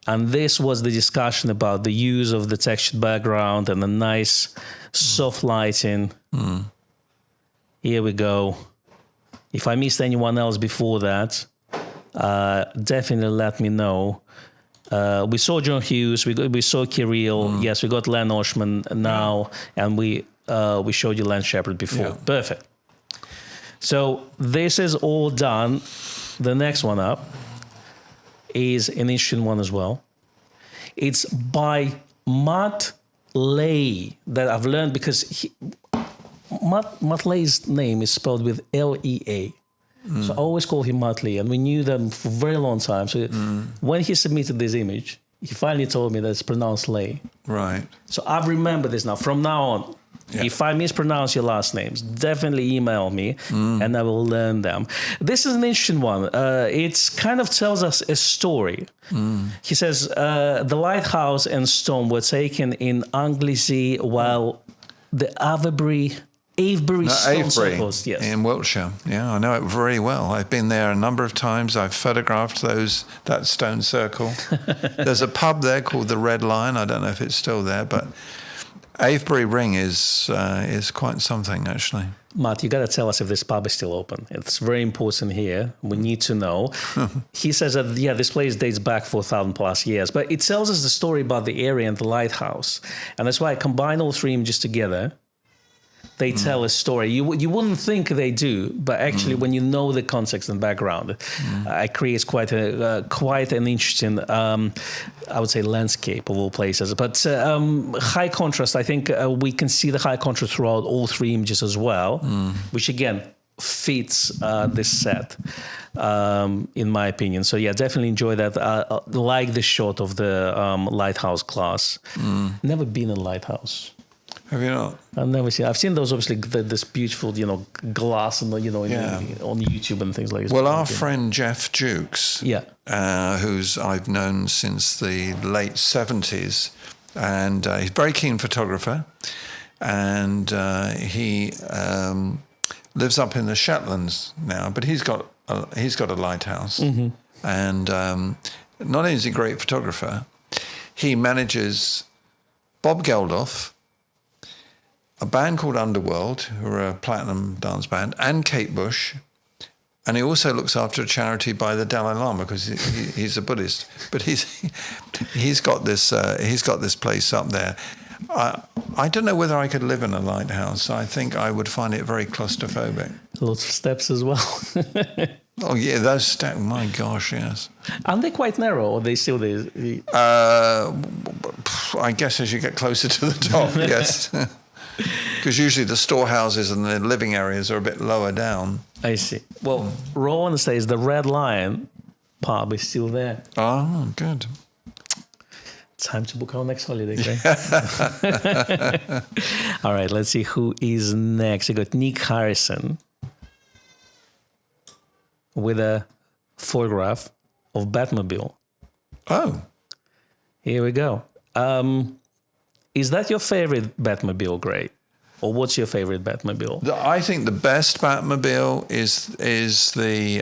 And this was the discussion about the use of the textured background and the nice soft lighting. Here we go. If I missed anyone else before that, definitely let me know. We saw John Hughes, we saw Kirill. Yes, we got Len Oshman now, and we showed you Len Shepard before. Yeah. Perfect. So this is all done. The next one up is an interesting one as well. It's by Matt Ley that I've learned, because Matt Ley's name is spelled with L-E-A. So I always call him Matt Ley, and we knew them for a very long time. So when he submitted this image, he finally told me that it's pronounced Ley. Right. So I've remembered this now. From now on, if I mispronounce your last names, definitely email me and I will learn them. This is an interesting one. It kind of tells us a story. He says, the lighthouse and stone were taken in Anglesey, while the Avebury stone circles. Yes. In Wiltshire. Yeah, I know it very well. I've been there a number of times. I've photographed that stone circle. There's a pub there called the Red Lion. I don't know if it's still there, but Avebury Ring is quite something, actually. Matt, you got to tell us if this pub is still open. It's very important here. We need to know. He says that, this place dates back 4,000 plus years, but it tells us the story about the area and the lighthouse. And that's why I combine all three images together. They tell a story. You wouldn't think they do, but actually, when you know the context and background, it creates quite an interesting, I would say, landscape of all places. But high contrast. I think we can see the high contrast throughout all three images as well, which again fits this set, in my opinion. So yeah, definitely enjoy that. Like the shot of the lighthouse class. Never been in a lighthouse. Have you not? I've never seen. I've seen those, obviously, this beautiful, glass and on YouTube and things like this. Well, our friend Jeff Jukes, who's I've known since the late 70s, and he's a very keen photographer, and he lives up in the Shetlands now, but he's got a lighthouse, and not only is he a great photographer, he manages Bob Geldof, a band called Underworld, who are a platinum dance band, and Kate Bush, and he also looks after a charity by the Dalai Lama, because he's a Buddhist. But he's got this place up there. I don't know whether I could live in a lighthouse. I think I would find it very claustrophobic. Lots of steps as well. Oh yeah, those stack. My gosh, yes. Aren't they quite narrow, or are they still there? I guess as you get closer to the top, yes. Because usually the storehouses and the living areas are a bit lower down. I see. Well, Rowan says the Red Lion pub is still there. Oh, good. Time to book our next holiday, Gray. All right, let's see who is next. You got Nick Harrison with a photograph of Batmobile. Oh. Here we go. Is that your favorite Batmobile, Gray? Or what's your favorite Batmobile? I think the best Batmobile is the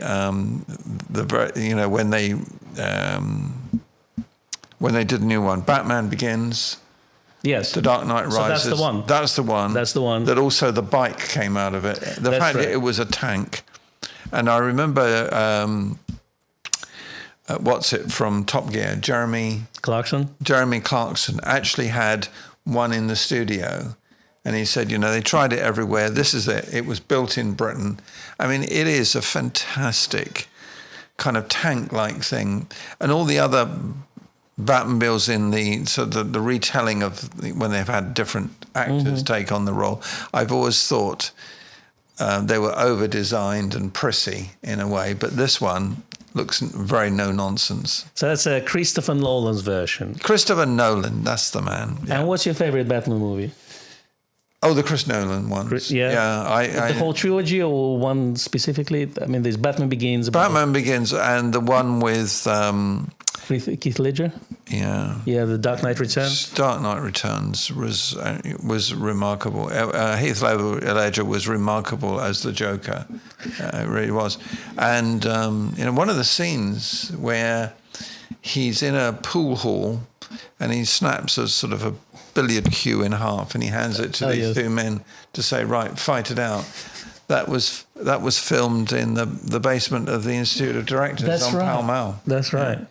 when they did a new one, Batman Begins. Yes. The Dark Knight Rises. So that's the one. That's the one. That's the one. That also the bike came out of it. The fact that it was a tank. And I remember, what's it from Top Gear? Jeremy Clarkson actually had one in the studio. And he said, they tried it everywhere. This is it. It was built in Britain. I mean, it is a fantastic kind of tank-like thing. And all the other Batmobiles in the retelling of when they've had different actors take on the role, I've always thought they were over-designed and prissy in a way. But this one looks very no-nonsense. So that's Christopher Nolan's version. Christopher Nolan, that's the man. Yeah. And what's your favorite Batman movie? Oh, the Chris Nolan ones. Yeah. The whole trilogy or one specifically? I mean, there's Batman Begins. Batman Begins and the one with... Keith Ledger? Yeah. Yeah, The Dark Knight Returns? Dark Knight Returns was remarkable. Heath Ledger was remarkable as the Joker. It really was. And, one of the scenes where he's in a pool hall and he snaps a sort of a billiard cue in half and he hands it to these two men to say, right, fight it out. That was filmed in the basement of the Institute of Directors on Pall Mall. That's right. Yeah.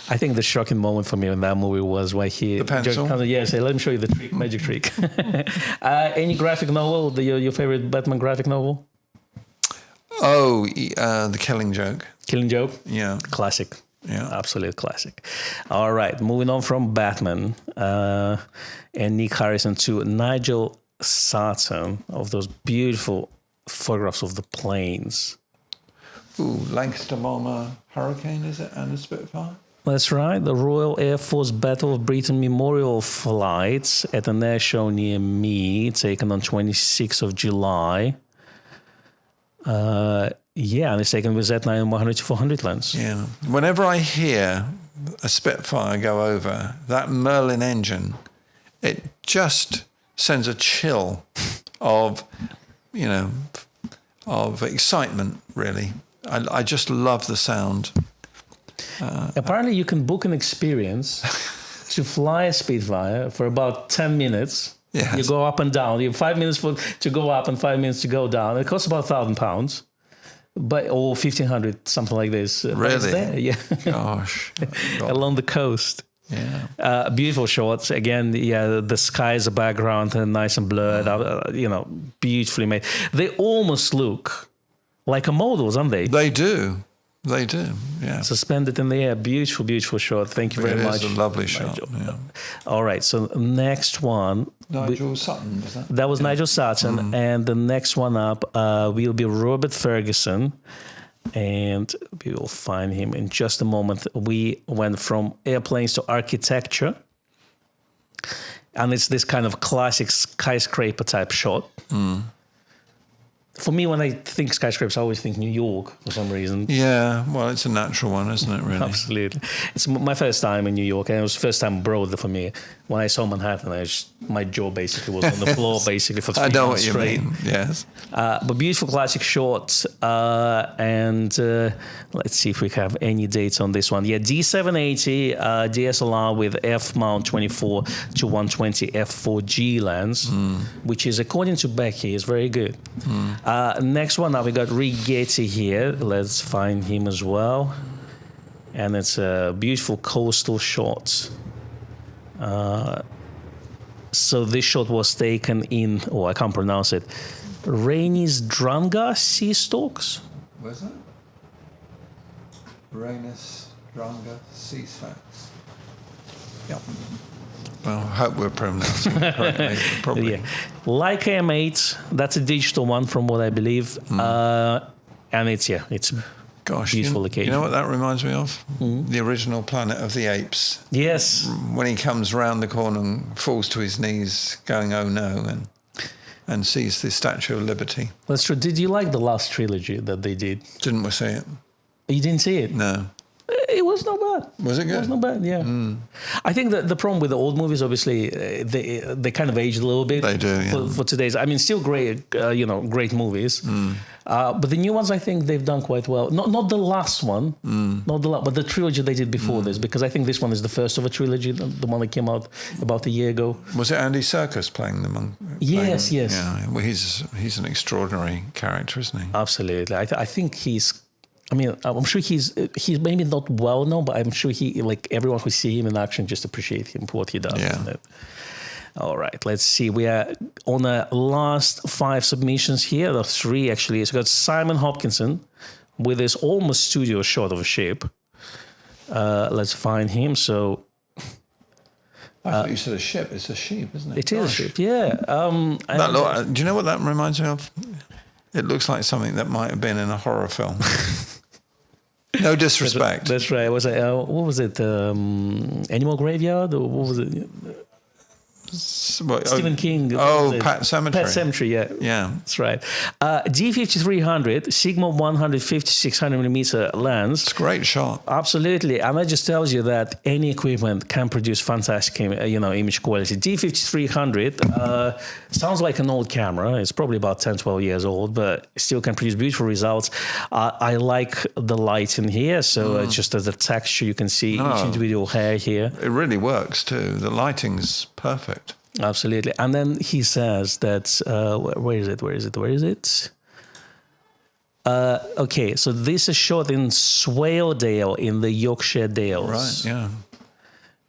I think the shocking moment for me in that movie was where he... The pencil? Say, let me show you the trick, magic trick. Any graphic novel, your favorite Batman graphic novel? Oh, The Killing Joke. Killing Joke? Yeah. Classic. Yeah. Absolute classic. All right, moving on from Batman and Nick Harrison to Nigel Sarton of those beautiful photographs of the planes. Ooh, Lancaster Bomber Hurricane, is it? And a Spitfire? That's right. The Royal Air Force Battle of Britain Memorial flights at an air show near me, taken on 26th of July. And it's taken with Z9 100-400 lens. Yeah. Whenever I hear a Spitfire go over, that Merlin engine, it just sends a chill of excitement, really. I just love the sound. Apparently, you can book an experience to fly a Spitfire for about 10 minutes. Yes. You go up and down. You have 5 minutes to go up and 5 minutes to go down. It costs about £1,000, or 1,500, something like this. Really? There, yeah. Gosh. Along the coast. Yeah. Beautiful shots. Again, the sky is a background and nice and blurred. Beautifully made. They almost look like a models, aren't they? They do. They do, yeah. Suspended in the air. Beautiful, beautiful shot. Thank you very much. It is a lovely shot, yeah. All right, so next one. Nigel Sutton, was that? That was Nigel Sutton. And the next one up will be Robert Ferguson. And we will find him in just a moment. We went from airplanes to architecture. And it's this kind of classic skyscraper type shot. For me, when I think skyscrapers, I always think New York for some reason. Yeah, well, it's a natural one, isn't it, really? Absolutely. It's my first time in New York, and it was the first time abroad for me. When I saw Manhattan, my jaw basically was on the floor, basically, for 3 months straight. I know what you mean, yes. But beautiful classic shots, and let's see if we have any dates on this one. Yeah, D780 DSLR with f-mount 24 to 120 f4G lens, which is, according to Becky, is very good. Next one, now we got Rick Getty here. Let's find him as well. And it's a beautiful coastal shot. So this shot was taken in, I can't pronounce it, Rainis Dranga Sea Stalks. Where's that? Uranus, Dranga, Cesax. Yep. Well, I hope we're pronouncing it correctly. Probably. Yeah. Leica M8, that's a digital one from what I believe. And it's Gosh, beautiful you occasion. know what that reminds me of? The original Planet of the Apes. Yes. When he comes round the corner and falls to his knees, going, "Oh no," and sees the Statue of Liberty. That's true. Did you like the last trilogy that they did? Didn't we see it? You didn't see it? No. It was not bad. Was it good? It was not bad, yeah. I think that the problem with the old movies, obviously, they kind of aged a little bit. They do, yeah. For today's, I mean, still great, great movies. But the new ones, I think they've done quite well. Not the last one, but the trilogy they did before this, because I think this one is the first of a trilogy, the one that came out about a year ago. Was it Andy Serkis playing them? Yes. Yeah, well, he's an extraordinary character, isn't he? Absolutely. I think I'm sure he's maybe not well known, but I'm sure everyone who see him in action just appreciate him for what he does. Yeah. All right, let's see. We are on the last 5 submissions here. The 3 actually. It's got Simon Hopkinson with his almost studio shot of a ship. Let's find him. So I thought you said a ship. It's a sheep, isn't it? it is a ship. Yeah. Do you know what that reminds me of? It looks like something that might have been in a horror film. No disrespect. That's right. What was it? Animal Graveyard, or what was it? Stephen King. Pet Sematary. Pet Sematary, yeah. Yeah. That's right. D5300, Sigma 150 600mm lens. It's a great shot. Absolutely. And that just tells you that any equipment can produce fantastic, image quality. D5300 sounds like an old camera. It's probably about 10, 12 years old, but still can produce beautiful results. I like the light in here. So just as the texture, you can see each individual hair here. It really works too. The lighting's perfect. Absolutely. And then he says that, where is it? Okay, so this is shot in Swaledale in the Yorkshire Dales. Right, yeah.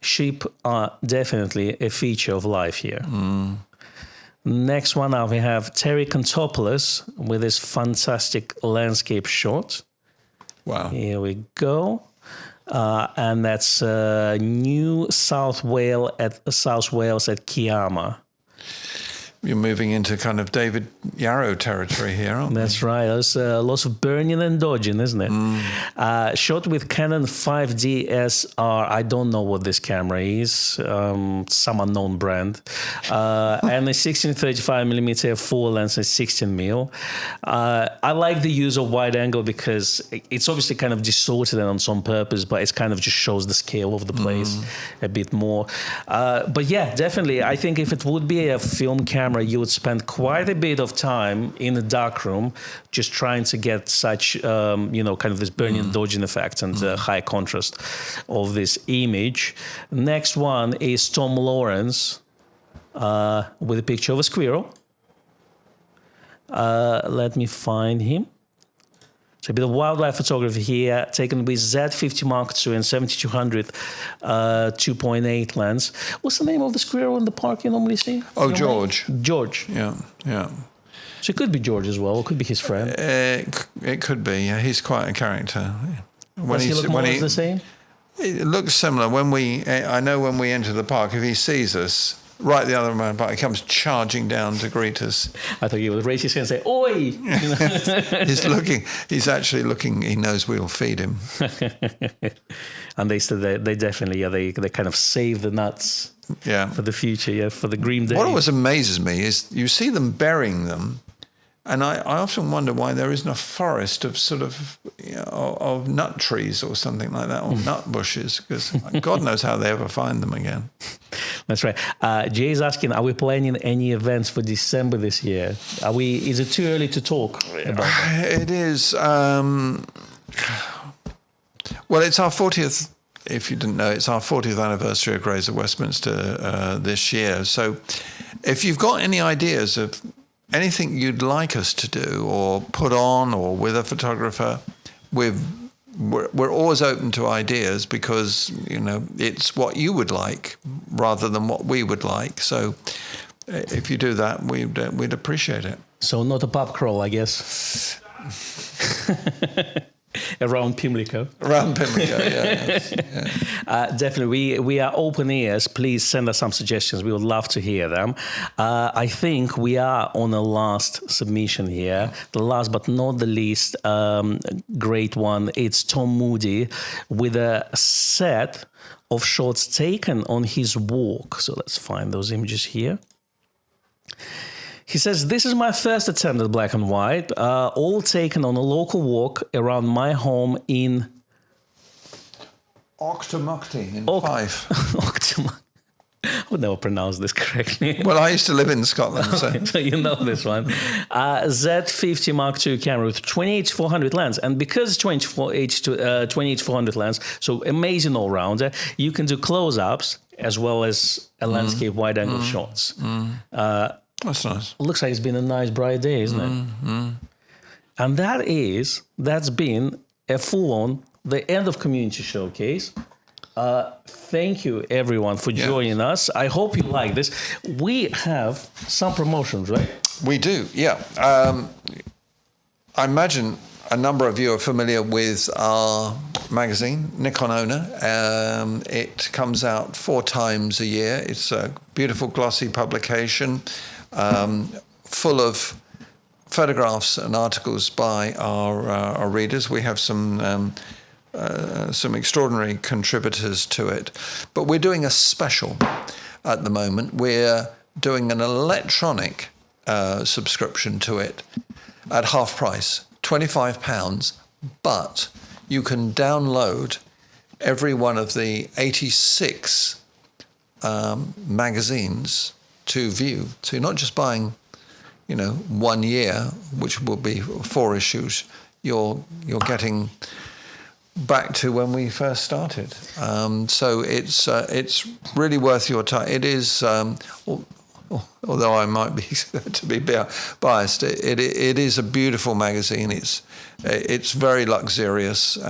Sheep are definitely a feature of life here. Next one up, we have Terry Contopoulos with his fantastic landscape shot. Wow. Here we go. And that's New South Wales at Kiama. You're moving into kind of David Yarrow territory here, aren't That's right. There's lots of burning and dodging, isn't it? Shot with Canon 5D SR. I don't know what this camera is. Some unknown brand. And a 16-35mm 4 lens and 16mm. I like the use of wide angle because it's obviously kind of distorted and on some purpose, but it kind of just shows the scale of the place a bit more. But yeah, definitely. I think if it would be a film camera, you would spend quite a bit of time in the darkroom just trying to get such, kind of this burning and dodging effect and high contrast of this image. Next one is Tom Lawrence with a picture of a squirrel. Let me find him. So a bit of wildlife photography here, taken with Z50 Mark II and 7200 2.8 lens. What's the name of the squirrel in the park you normally see? Oh, George. George. Yeah. So it could be George as well. It could be his friend. It could be. Yeah, he's quite a character. Does he look more or less the same? It looks similar. I know when we enter the park, if he sees us, right the other way about, he comes charging down to greet us. I thought he would raise his hand and say, "Oi!" He's actually looking. He knows we'll feed him. And they said they definitely, they kind of save the nuts for the future, for the green day. What always amazes me is you see them burying them, and I often wonder why there isn't a forest of sort of of nut trees or something like that, or nut bushes, because God knows how they ever find them again. That's right. Jay's asking, are we planning any events for December this year? Is it too early to talk about that? It is. Well, it's our 40th. If you didn't know, it's our 40th anniversary of Grays of Westminster this year. So if you've got any ideas of anything you'd like us to do or put on or with a photographer, we're always open to ideas because, it's what you would like rather than what we would like. So if you do that, we'd appreciate it. So not a pub crawl, I guess. Around Pimlico. Around Pimlico, yeah. Definitely, we are open ears. Please send us some suggestions. We would love to hear them. I think we are on a last submission here. The last but not the least great one. It's Tom Moody with a set of shots taken on his walk. So let's find those images here. He says, this is my first attempt at black and white, all taken on a local walk around my home in... Octomocty in Fife. I would never pronounce this correctly. Well, I used to live in Scotland, so... So you know this one. Z50 Mark II camera with 28-400 lens. And because 28-400 lens, so amazing all-rounder, you can do close-ups as well as a landscape wide-angle shots. That's nice. Looks like it's been a nice bright day, isn't it? And that's been a full-on, the end of Community Showcase. Thank you, everyone, for joining us. I hope you like this. We have some promotions, right? We do, yeah. I imagine a number of you are familiar with our magazine, Nikon Owner. It comes out 4 times a year. It's a beautiful, glossy publication. Full of photographs and articles by our readers. We have some extraordinary contributors to it. But we're doing a special at the moment. We're doing an electronic subscription to it at half price, £25, but you can download every one of the 86 magazines to view. So you're not just buying, 1 year, which will be 4 issues. You're getting back to when we first started. So it's really worth your time. It is, although I might be to be biased, it is a beautiful magazine. It's very luxurious, we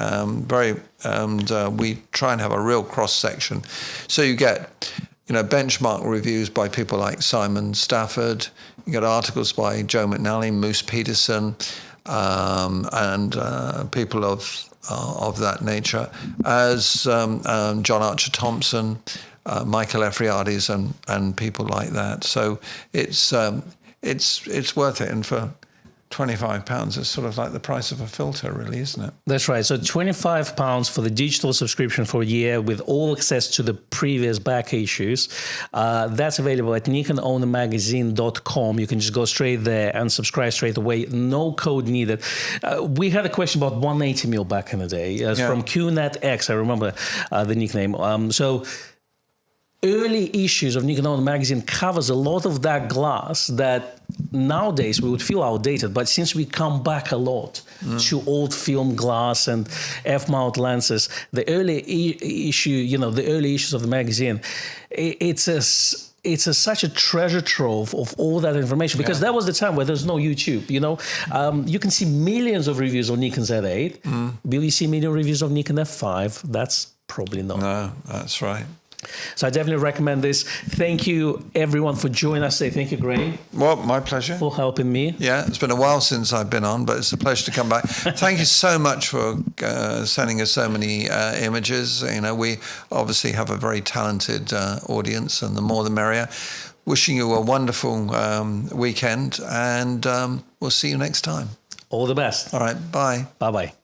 try and have a real cross section. So you get benchmark reviews by people like Simon Stafford. You get articles by Joe McNally, Moose Peterson, and people of that nature, as John Archer Thompson, Michael Ephriades, and people like that. So it's worth it, and for £25, it's sort of like the price of a filter, really, isn't it? That's right. So £25 for the digital subscription for a year with all access to the previous back issues. That's available at NikonOwnerMagazine.com. You can just go straight there and subscribe straight away. No code needed. We had a question about 180mm back in the day. From QNetX, I remember the nickname. Early issues of Nikon Owner magazine covers a lot of that glass that nowadays we would feel outdated, but since we come back a lot to old film glass and f-mount lenses, the early the early issues of the magazine, it's such a treasure trove of all that information, because that was the time where there's no YouTube. You can see millions of reviews on Nikon Z8. Will you see million reviews of Nikon F5? That's probably not. No, that's right. So I definitely recommend this. Thank you, everyone, for joining us today. Thank you, Graham. Well, my pleasure. For helping me. Yeah, it's been a while since I've been on, but it's a pleasure to come back. Thank you so much for sending us so many images. We obviously have a very talented audience, and the more the merrier. Wishing you a wonderful weekend, and we'll see you next time. All the best. All right, bye. Bye-bye.